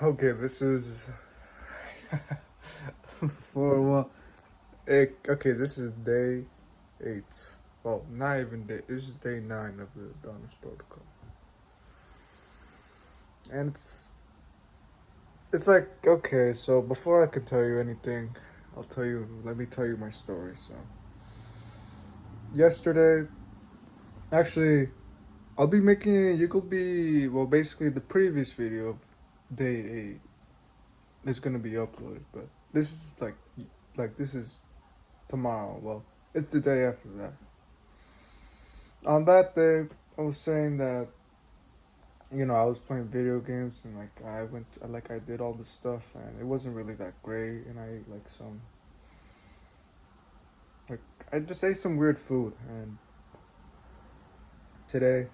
Okay, this is for okay, this is day 8. Well, not even day. This is day 9 of the Adonis protocol, and it's like, okay. So before I can tell you anything, I'll tell you. Let me tell you my story. So yesterday, actually, I'll be making. You could be well. Basically, the previous video of day 8 is gonna be uploaded, but this is like this is tomorrow. Well, it's the day after that. On that day, I was saying that I was playing video games and I did all this stuff and it wasn't really that great and I like some like I just ate some weird food and today,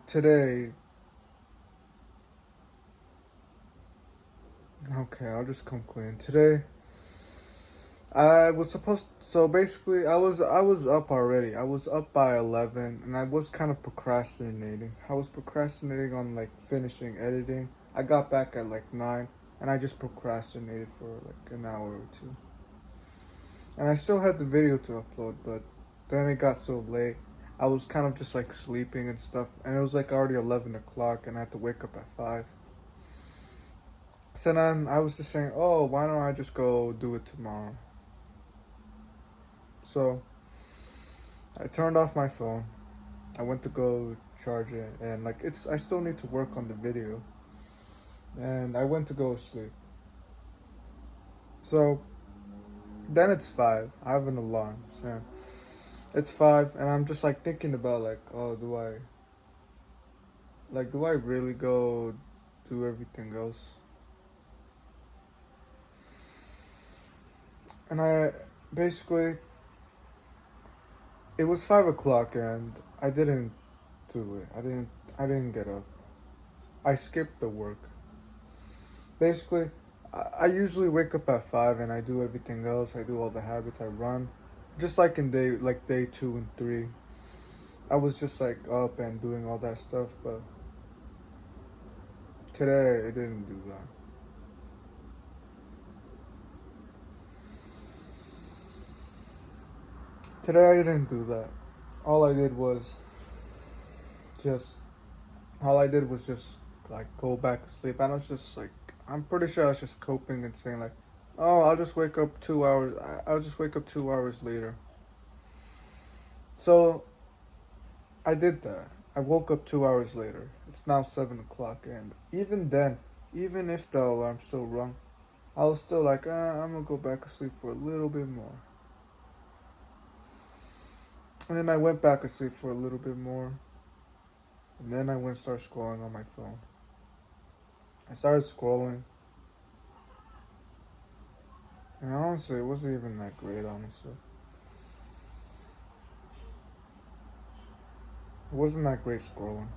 today, okay, I'll just come clean. Today I was supposed so basically I was up already. I was up by 11 and I was kind of procrastinating. I was procrastinating on like finishing editing. I got back at like 9 and I just procrastinated for like an hour or two. And I still had the video to upload, but then it got so late. I was kind of just like sleeping and stuff and it was like already 11 o'clock and I had to wake up at 5. So then I was just saying, "Oh, why don't I just go do it tomorrow?" So I turned off my phone. I went to go charge it, and like I still need to work on the video. And I went to go sleep. So then it's 5. I have an alarm. So it's 5, and I'm just like thinking about like, oh, do I really go do everything else? And I basically it was 5 o'clock, and I didn't do it. I didn't get up. I skipped the work. Basically, I usually wake up at 5 and I do everything else. I do all the habits. I run, just like in day 2 and 3. I was just like up and doing all that stuff, but today I didn't do that. Today I didn't do that. All I did was just all I did was just like go back to sleep. And I was just like, I'm pretty sure I was just coping and saying like, oh, I'll just wake up 2 hours. I'll just wake up 2 hours later. So I did that. I woke up 2 hours later. It's now 7 o'clock, and even then, even if the alarm's still rung, I was still like, I'm gonna go back to sleep for a little bit more. And then I went back to sleep for a little bit more, and then I went to start scrolling on my phone. I started scrolling, and honestly, it wasn't even that great. Honestly, it wasn't that great scrolling.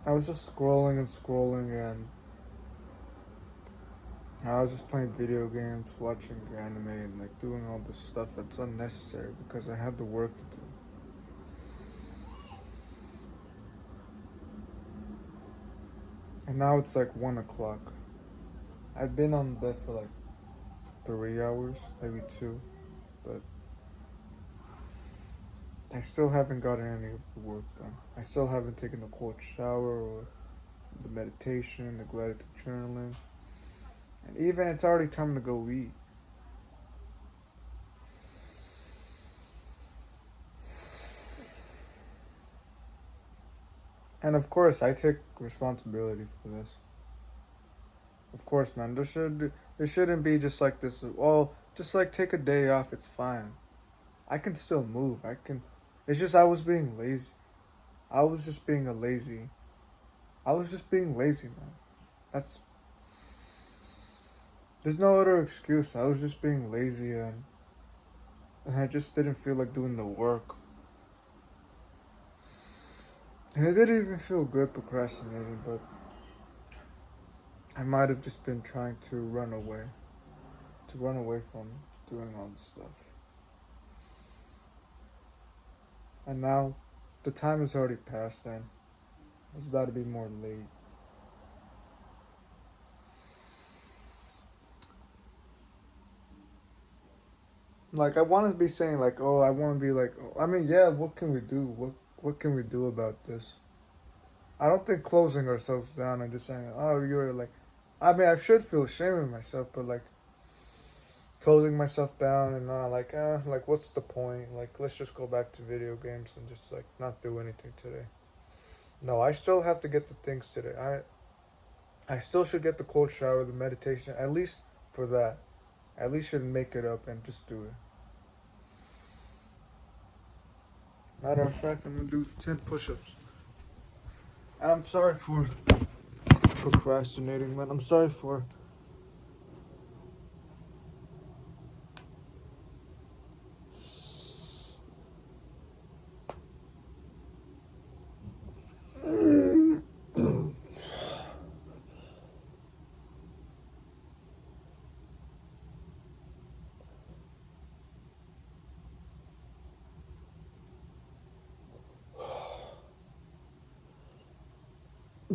I was just scrolling and scrolling, and I was just playing video games, watching anime, and like doing all this stuff that's unnecessary because I had the work to do. And now it's like 1 o'clock. I've been on bed for like 3 hours, maybe 2, but I still haven't gotten any of the work done. I still haven't taken the cold shower or the meditation, the gratitude journaling, and even it's already time to go eat. And of course, I take responsibility for this. Of course, man, there shouldn't be just like this. Well, just like take a day off. It's fine. I can still move. I can. It's just I was being lazy. I was just being a lazy. I was just being lazy, man. That's. There's no other excuse. I was just being lazy and I just didn't feel like doing the work. And it didn't even feel good procrastinating, but I might have just been trying to run away from doing all this stuff. And now the time has already passed, and It's about to be more late. Like, I want to be saying, like, oh, I want to be like, I mean, yeah, what can we do? What can we do about this? I don't think closing ourselves down and just saying, oh, you're like, I mean, I should feel ashamed of myself, but like, closing myself down and like, what's the point? Like, let's just go back to video games and just, like, not do anything today. No, I still have to get the things today. I still should get the cold shower, the meditation, at least for that. At least should make it up and just do it. Matter of fact, I'm gonna do 10 push-ups. And I'm sorry for procrastinating, man. I'm sorry for.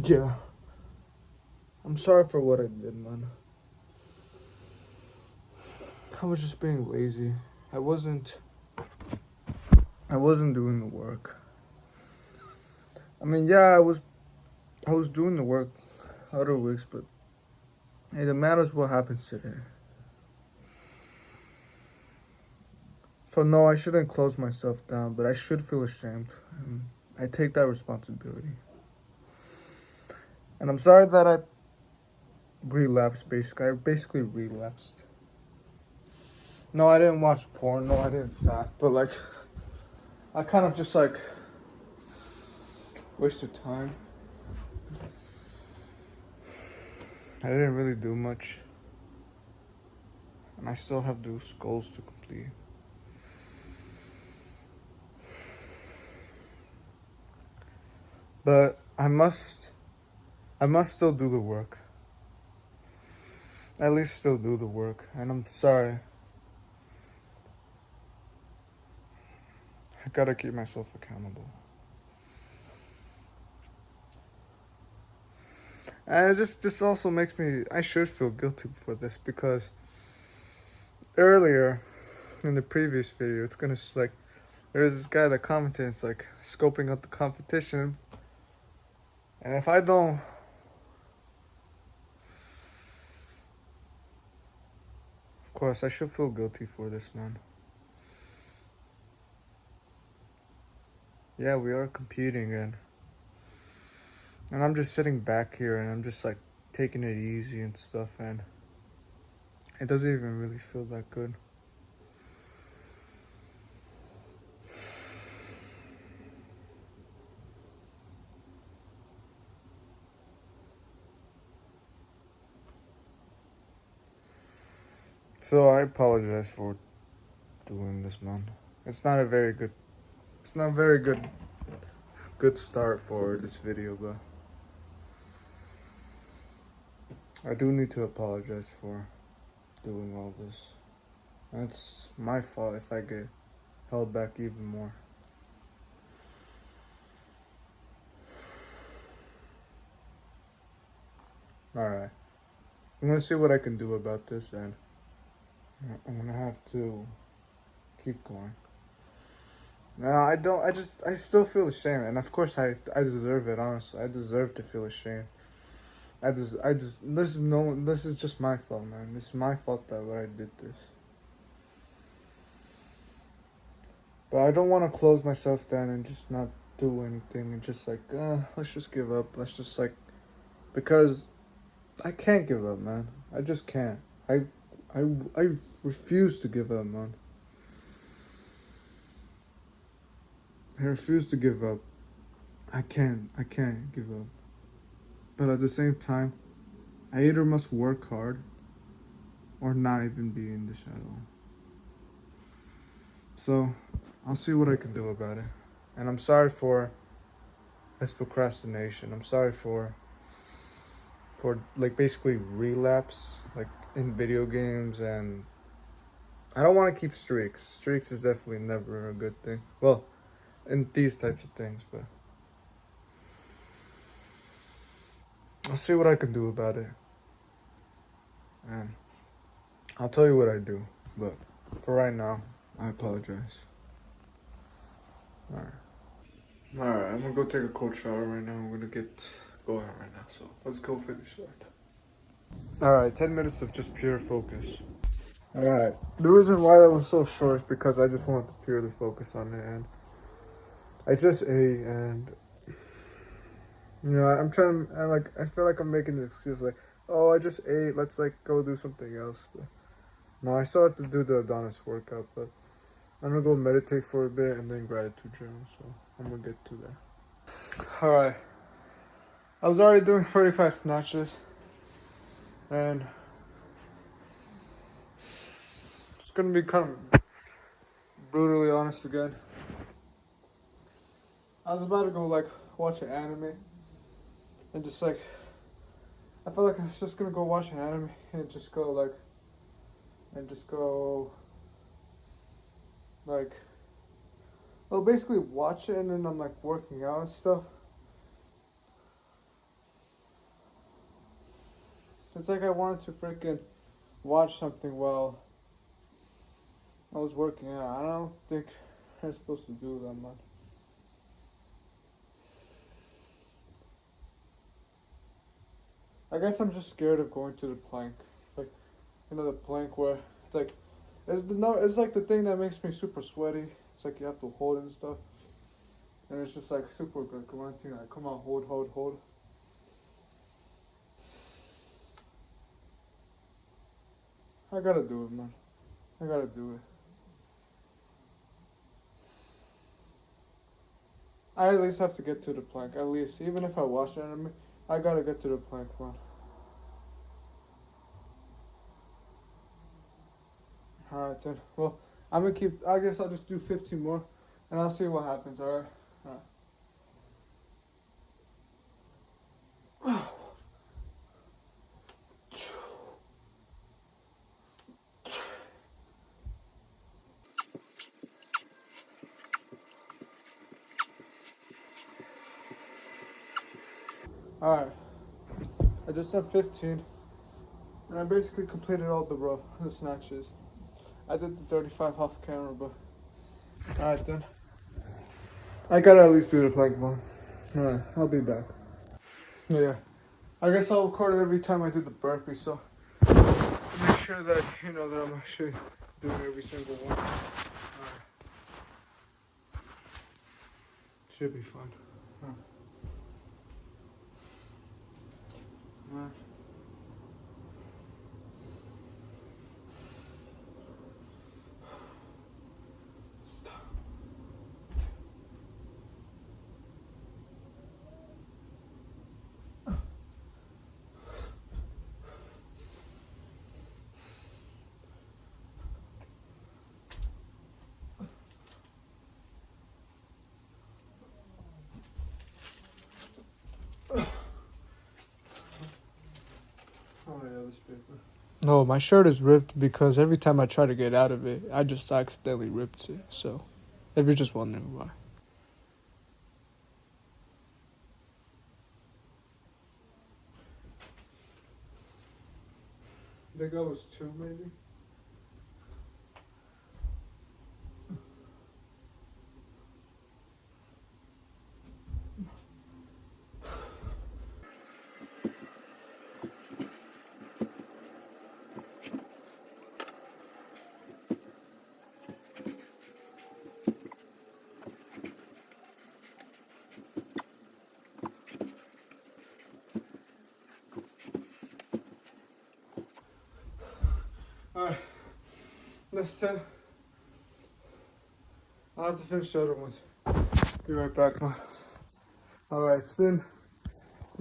Yeah. I'm sorry for what I did, man. I was just being lazy. I wasn't doing the work. I mean, yeah, I was doing the work other weeks, but hey, it matters what happens today. So no, I shouldn't close myself down, but I should feel ashamed. And I take that responsibility. And I'm sorry that I relapsed, basically. I basically relapsed. No, I didn't watch porn. No, I didn't fat. But, like, I kind of just, like, wasted time. I didn't really do much. And I still have those goals to complete. But I must still do the work. At least still do the work. And I'm sorry. I gotta keep myself accountable. And this also makes me, I should feel guilty for this because earlier in the previous video, it's gonna like, there's this guy that commented, it's like scoping out the competition. And if I don't, of course, I should feel guilty for this, man. Yeah, we are competing and I'm just sitting back here and I'm just like taking it easy and stuff, and it doesn't even really feel that good. So I apologize for doing this, man. It's not a very good, it's not a very good start for this video, but I do need to apologize for doing all this. And it's my fault if I get held back even more. Alright. I'm gonna see what I can do about this, and I'm gonna have to keep going. No, I still feel ashamed, and of course I deserve it, honestly. I deserve to feel ashamed. This is just my fault, man. This is my fault that I did this. But I don't want to close myself down and just not do anything and just like, let's just give up. Let's just like, because I can't give up, man. I just can't. I refuse to give up, man. I refuse to give up. I can't give up. But at the same time, I either must work hard or not even be in this at all. So, I'll see what I can do about it. And I'm sorry for this procrastination. I'm sorry for like basically relapse like in video games, and I don't want to keep streaks. Streaks is definitely never a good thing. Well, in these types of things, but I'll see what I can do about it. And I'll tell you what I do. But for right now, I apologize. Alright. Alright, I'm gonna go take a cold shower right now. I'm gonna get going right now. So let's go finish that. Alright, 10 minutes of just pure focus. Alright. The reason why that was so short is because I just wanted to purely focus on it, and I just ate, and I'm trying to, I feel like I'm making an excuse like, oh, I just ate, let's like go do something else. But no, I still have to do the Adonis workout, but I'm gonna go meditate for a bit and then gratitude journal, so I'm gonna get to that. Alright. I was already doing 35 snatches, and it's gonna be kind of brutally honest again. I was about to go like watch an anime, and just like, I felt like I was just gonna go watch an anime and just go well, basically watch it, and then I'm like working out and stuff. It's like I wanted to freaking watch something while I was working out. I don't think I'm supposed to do that much. I guess I'm just scared of going to the plank. Like, the plank where it's like, it's like the thing that makes me super sweaty. It's like you have to hold it and stuff. And it's just like super good. One thing, like, come on, hold. I gotta do it, man. I gotta do it. I at least have to get to the plank. At least, even if I watch the anime, I gotta get to the plank, man. Alright, then. Well, I guess I'll just do 15 more, and I'll see what happens, alright? Alright. Alright. I just done 15, and I basically completed all the snatches. I did the 35 off camera, but alright then. I gotta at least do the plank one. Alright, I'll be back. Yeah. I guess I'll record it every time I do the burpee, so make sure that that I'm actually doing every single one. Alright. Should be fun. Alright. Oh yeah, this paper. No, my shirt is ripped because every time I try to get out of it, I just accidentally ripped it. So, if you're just wondering why. I think I was 2, maybe. Alright, that's 10. I'll have to finish the other ones. Be right back, man. Alright, it's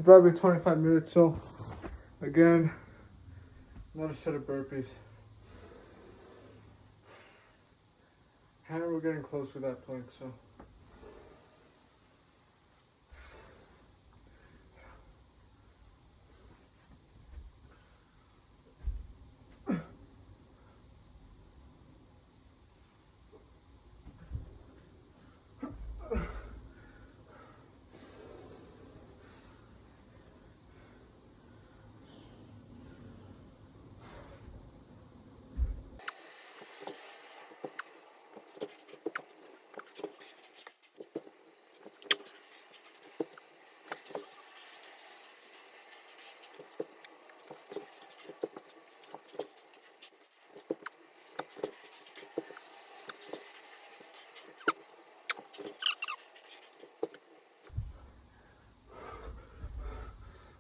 probably 25 minutes, so again, another set of burpees. And we're getting close with that plank, so.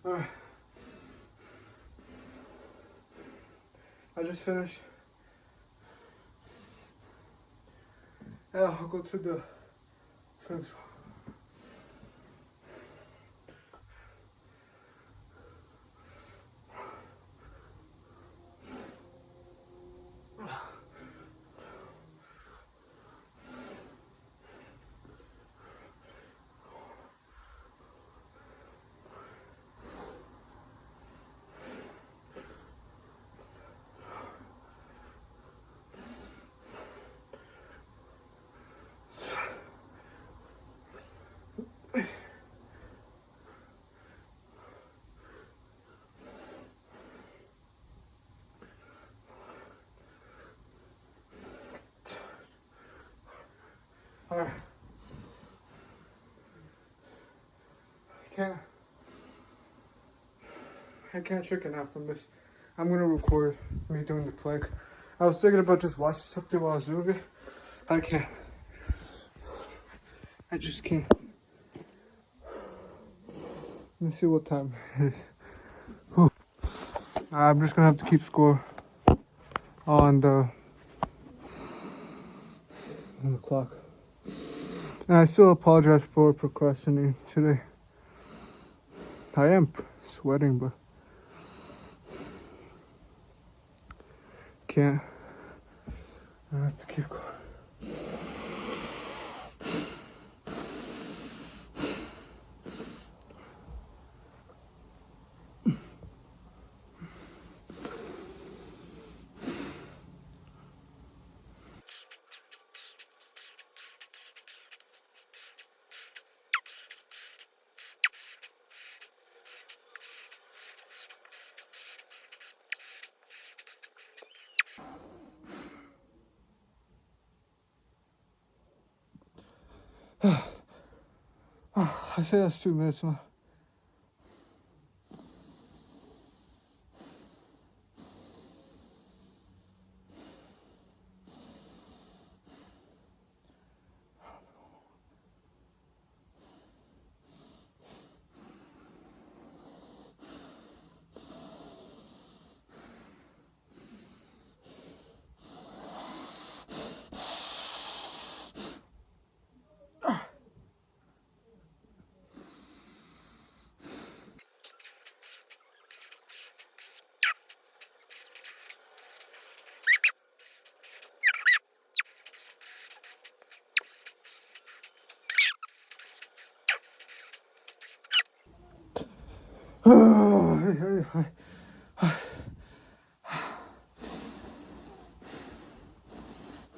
Alright. I just finished. Yeah, I'll go to the fence. Alright. I can't chicken out from this. I'm gonna record me doing the plank. I was thinking about just watching something while I was doing it. I can't. I just can't. Let me see what time it is. Whew. I'm just gonna have to keep score on the clock. And I still apologize for procrastinating today. I am sweating, but can't. I have to keep going. I say that's 2 minutes, man.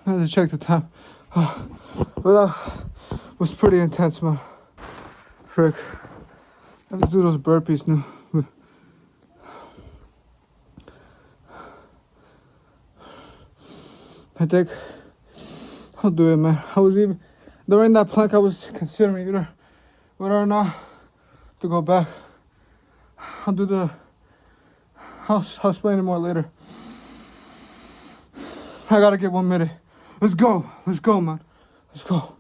I had to check the time. But that was pretty intense, man. Frick. I have to do those burpees now. I think I'll do it, man. I was even, during that plank, I was considering either whether or not to go back. I'll do the, I'll explain it more later. I gotta get 1 minute. Let's go, man. Let's go.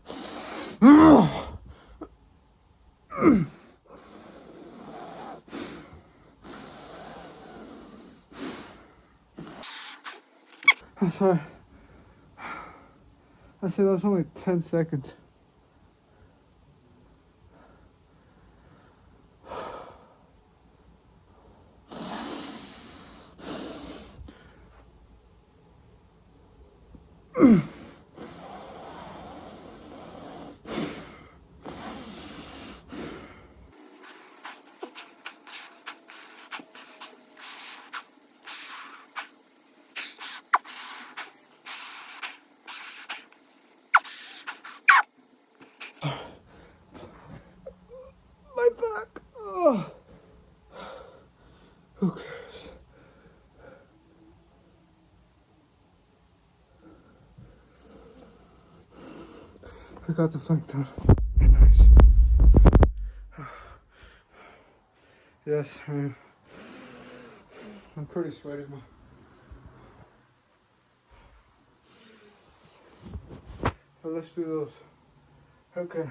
I'm sorry. I said that was only 10 seconds. My back. Oh. Who cares? I got the flank done. Nice. Yes, man. I'm pretty sweaty, man. So let's do those. Okay.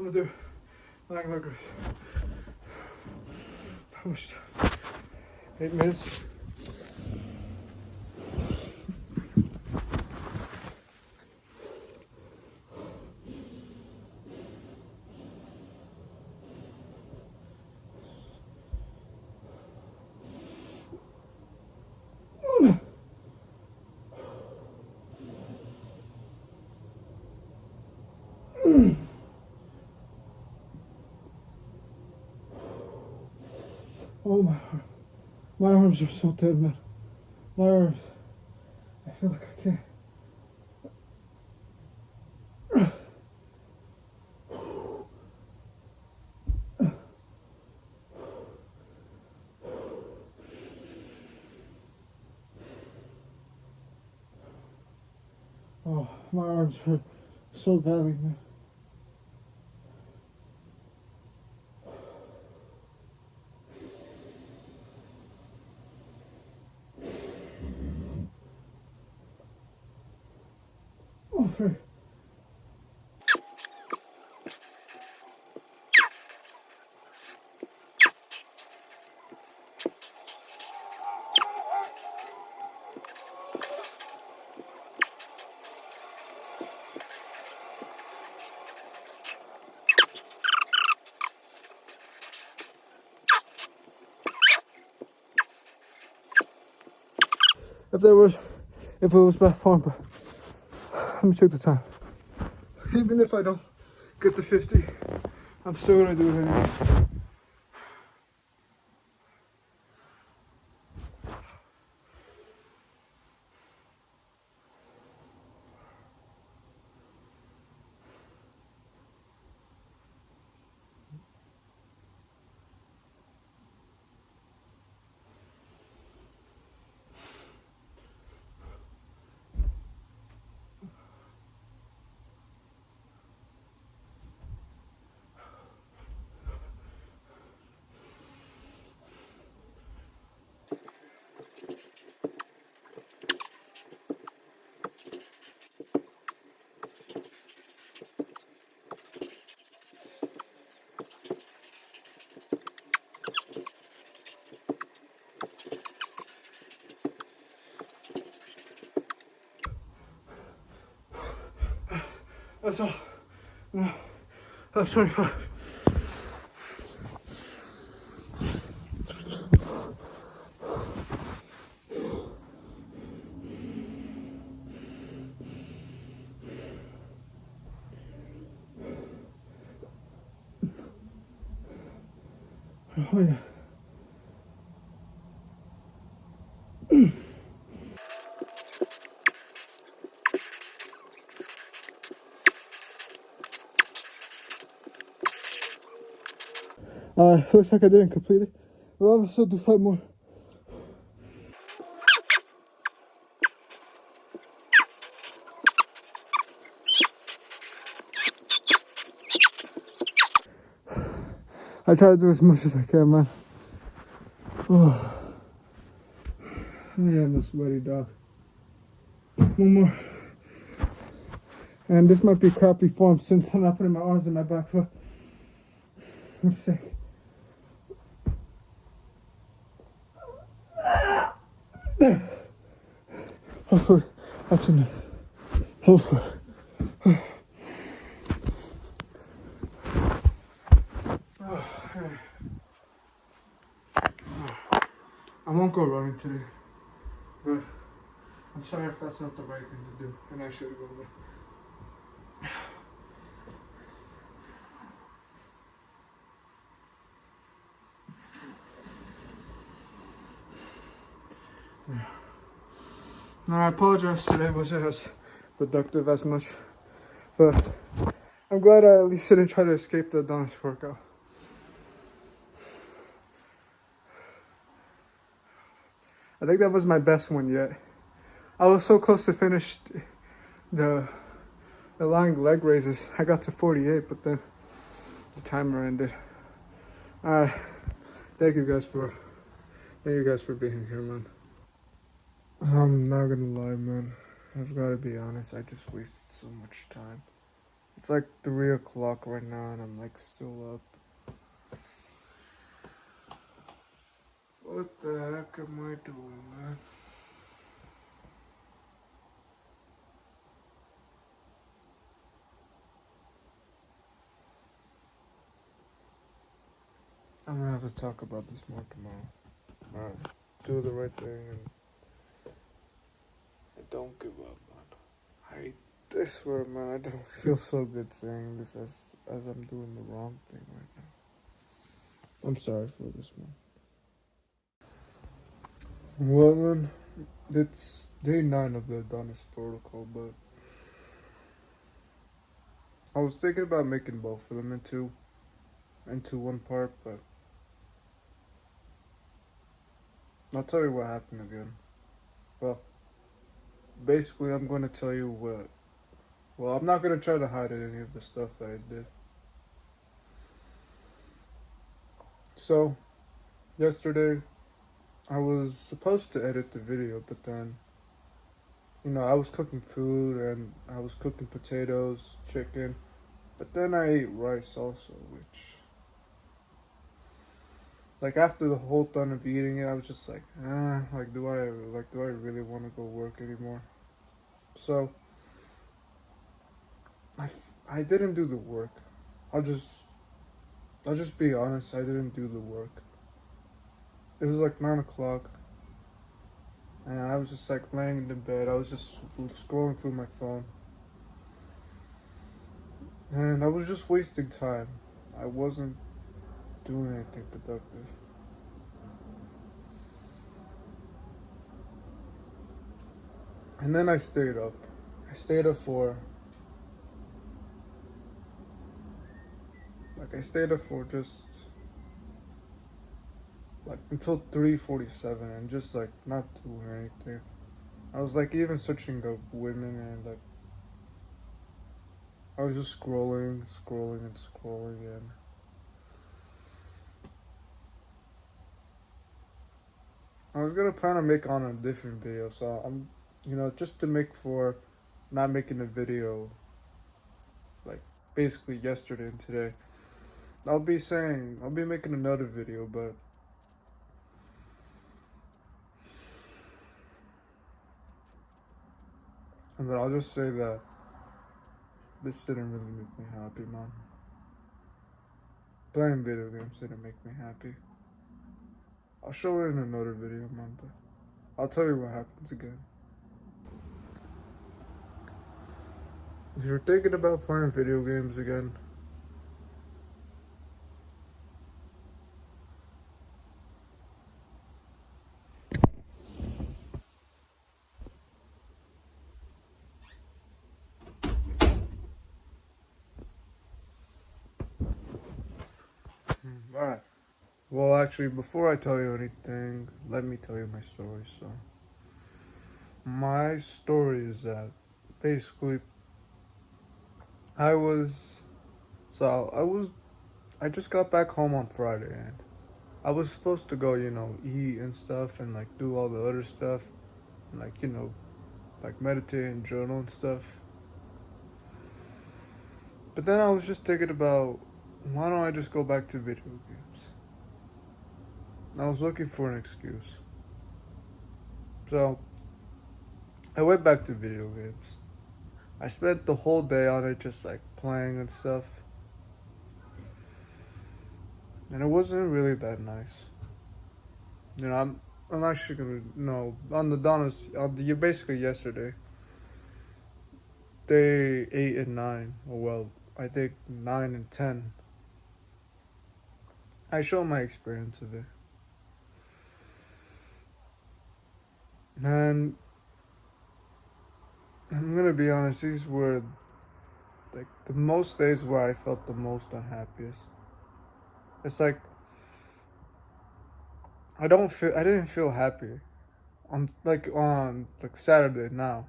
I'm gonna do lying leg raise. How much time? 8 minutes. Oh my arms are so dead, man. My arms. I feel like I can't. Oh, my arms hurt so badly, man. Oh, frick. If it was bad form, but let me check the time. Even if I don't get the 50, I'm still gonna do it anyway. That's all. No, that's 25. Oh yeah. Looks like I didn't complete it. Well, I'll still do 5 more. I try to do as much as I can, man. Oh, I am a sweaty dog. One more. And this might be crappy form since I'm not putting my arms in my back foot. Let's see. Hopefully, that's enough. Hopefully. I won't go running today, but I'm sorry if that's not the right thing to do, and I should go there. Yeah. Now, I apologize, today wasn't as productive as much, but I'm glad I at least didn't try to escape the Adonis workout. I think that was my best one yet. I was so close to finish the lying leg raises. I got to 48, but then the timer ended. Alright, thank you guys for being here, man. I'm not gonna lie, man. I've got to be honest. I just wasted so much time. It's like 3 o'clock right now, and I'm like still up. What the heck am I doing, man? I'm gonna have to talk about this more tomorrow. Do the right thing and don't give up, man. I swear, man, I don't feel so good saying this as I'm doing the wrong thing right now. I'm sorry for this, man. Well, then, it's day 9 of the Adonis protocol, but I was thinking about making both of them into one part, but I'll tell you what happened again. Well, basically, I'm going to tell you what. Well, I'm not going to try to hide any of the stuff that I did. So, yesterday, I was supposed to edit the video, but then, I was cooking food and I was cooking potatoes, chicken, but then I ate rice also, which, like, after the whole ton of eating it, I was just like, do I really want to go work anymore? So, I didn't do the work. I'll just, I'll just be honest, I didn't do the work. It was like 9 o'clock, and I was just like laying in the bed. I was just scrolling through my phone, and I was just wasting time. I wasn't doing anything productive. And then I stayed up. I stayed up for just like until 3:47 and just like not doing anything. I was like even searching up women, and like I was just scrolling, and I was gonna plan on make on a different video, so I'm, just to make for not making a video like basically yesterday and today. I'll be making another video, but and then I'll just say that this didn't really make me happy, man. Playing video games didn't make me happy. I'll show it in another video, man, but I'll tell you what happens again. If you're thinking about playing video games again, alright. Well, actually, before I tell you anything, let me tell you my story. So, my story is that basically, I was, I just got back home on Friday, and I was supposed to go, eat and stuff and like do all the other stuff, and like, like meditate and journal and stuff. But then I was just thinking about, why don't I just go back to video games? I was looking for an excuse. So, I went back to video games. I spent the whole day on it just like playing and stuff. And it wasn't really that nice. I'm actually gonna, on the Donis, basically yesterday, day 8 and 9, or well, I think 9 and 10, I show my experience of it. And I'm gonna be honest, these were like the most days where I felt the most unhappiest. It's like I didn't feel happy on Saturday now.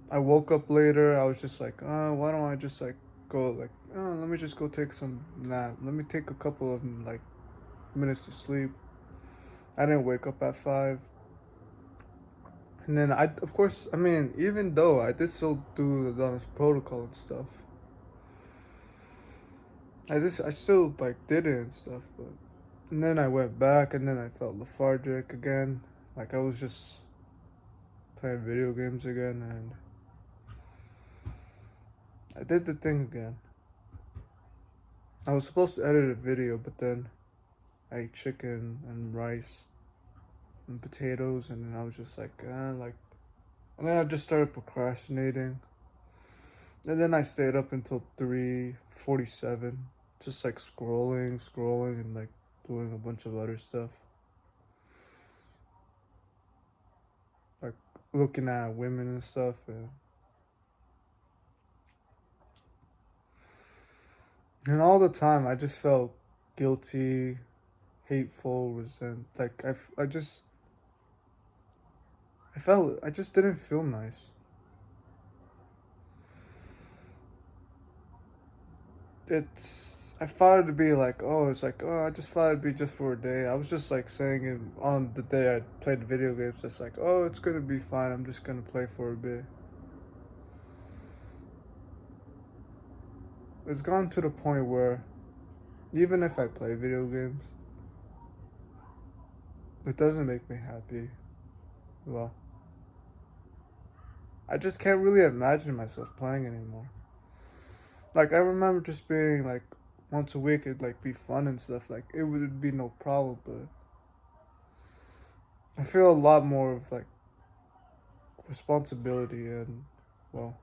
I woke up later, I was just like, why don't I just like go like, let me just go take some nap. Let me take a couple of like minutes to sleep. I didn't wake up at 5. And then of course, even though I did still do the Adonis protocol and stuff, I still like did it and stuff, but and then I went back, and then I felt lethargic again, like I was just playing video games again, and I did the thing again. I was supposed to edit a video, but then I ate chicken and rice and potatoes, and then I was just like, and then I just started procrastinating, and then I stayed up until 3:47, just like scrolling, and like doing a bunch of other stuff, like looking at women and stuff, and all the time I just felt guilty, hateful, like I just didn't feel nice. I thought it'd be like, oh, it's like, oh, I just thought it'd be just for a day. I was just like saying it on the day I played video games, just like, oh, it's gonna be fine. I'm just gonna play for a bit. It's gone to the point where even if I play video games, it doesn't make me happy. Well, I just can't really imagine myself playing anymore. Like, I remember just being like, once a week, it'd like be fun and stuff. Like, it would be no problem, but I feel a lot more of like responsibility and, well,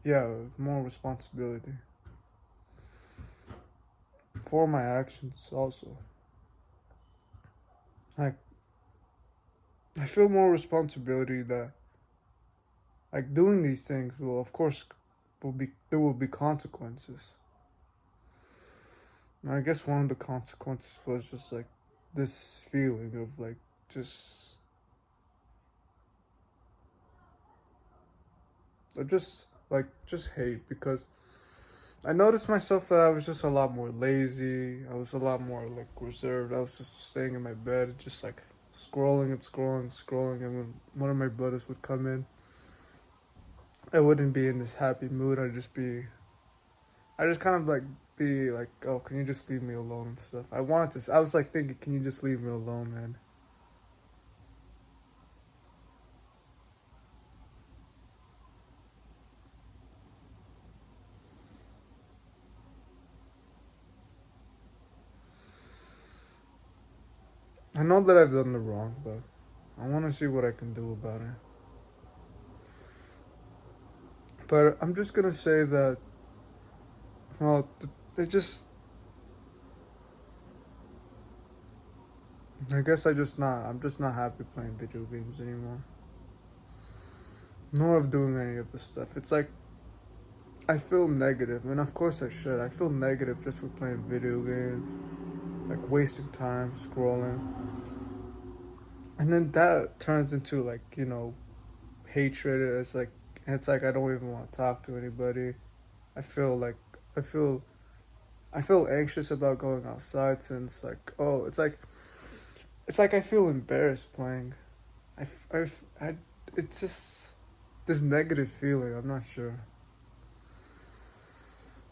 yeah, more responsibility for my actions also. Like, I feel more responsibility that, like, doing these things will, of course, there will be consequences. And I guess one of the consequences was just like this feeling of like just just hate, because I noticed myself that I was just a lot more lazy. I was a lot more like reserved. I was just staying in my bed, just like scrolling, and when one of my brothers would come in, I wouldn't be in this happy mood. I just kind of like be like, oh, can you just leave me alone and stuff. I was like thinking, can you just leave me alone, man? I know that I've done the wrong, but I want to see what I can do about it. But I'm just gonna say that, well, it just, I'm just not happy playing video games anymore. Nor of doing any of this stuff. It's like, I feel negative, and of course I should. I feel negative just for playing video games, like wasting time scrolling. And then that turns into like, hatred. It's like I don't even want to talk to anybody. I feel like, I feel, I feel anxious about going outside, since like, oh, it's like I feel embarrassed playing. I, I, it's just this negative feeling. I'm not sure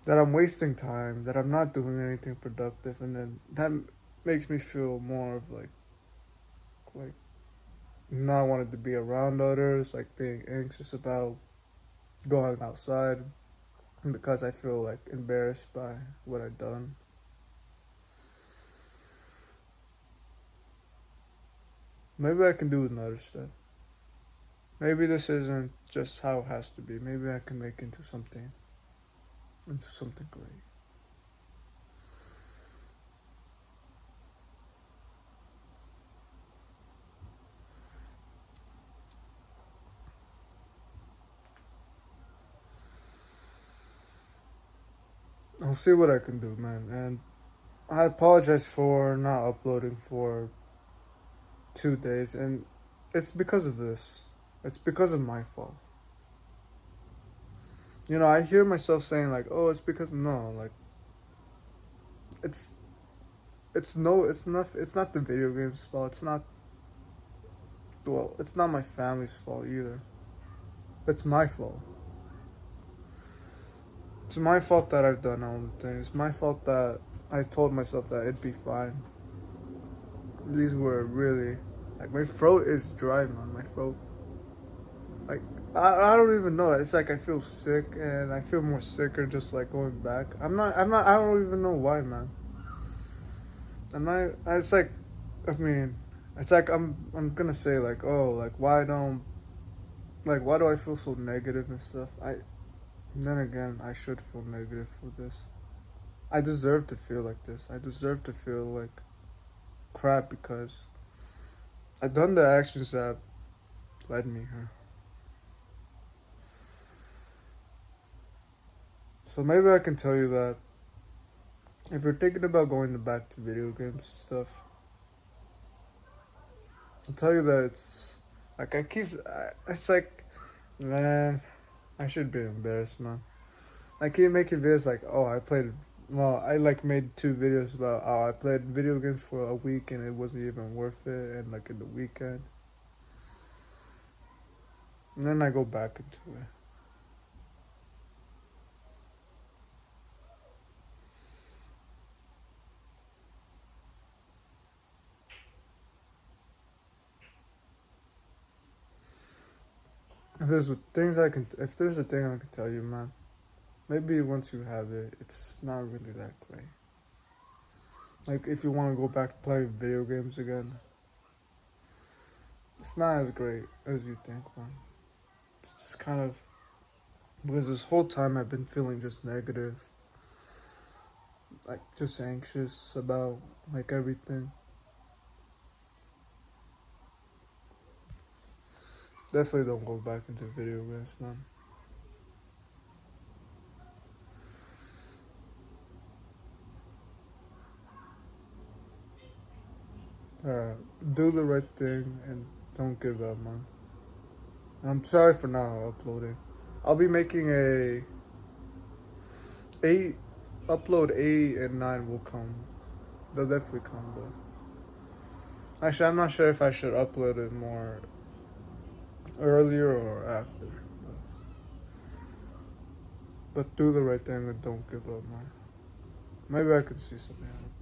that I'm wasting time, that I'm not doing anything productive, and then that makes me feel more of like not wanting to be around others, like being anxious about going outside because I feel like embarrassed by what I've done. Maybe I can do another step. Maybe this isn't just how it has to be. Maybe I can make into something great. I'll see what I can do, man. And I apologize for not uploading for 2 days, and it's because of this. It's because of my fault. I hear myself saying like, "Oh, it's because no, like it's it's not the video game's fault. It's not my family's fault either. It's my fault." It's my fault that I've done all the things. It's my fault that I told myself that it'd be fine. These were really, like, my throat is dry, man. My throat, like, I don't even know. It's like I feel sick, and I feel more sicker just like going back. I don't even know why, man. I'm not. It's like, I mean, it's like I'm gonna say like, oh, like why do I feel so negative and stuff? And then again, I should feel negative for this. I deserve to feel like this. I deserve to feel like crap because I've done the actions that led me here. So maybe I can tell you that if you're thinking about going back to video games stuff, I'll tell you that it's like it's like, man, I should be embarrassed, man. I keep making videos like, oh, I like made 2 videos about, oh, I played video games for a week and it wasn't even worth it, and like in the weekend. And then I go back into it. If there's a thing I can tell you, man, maybe once you have it, it's not really that great. Like, if you want to go back to playing video games again, it's not as great as you think, man. It's just kind of, because this whole time I've been feeling just negative, like, just anxious about, like, everything. Definitely don't go back into video games, man. Alright, do the right thing and don't give up, man. I'm sorry for not uploading. I'll be making a 8, upload 8 and 9 will come. They'll definitely come, but actually, I'm not sure if I should upload it more earlier or after. But do the right thing and don't give up, man. Maybe I could see something out of it.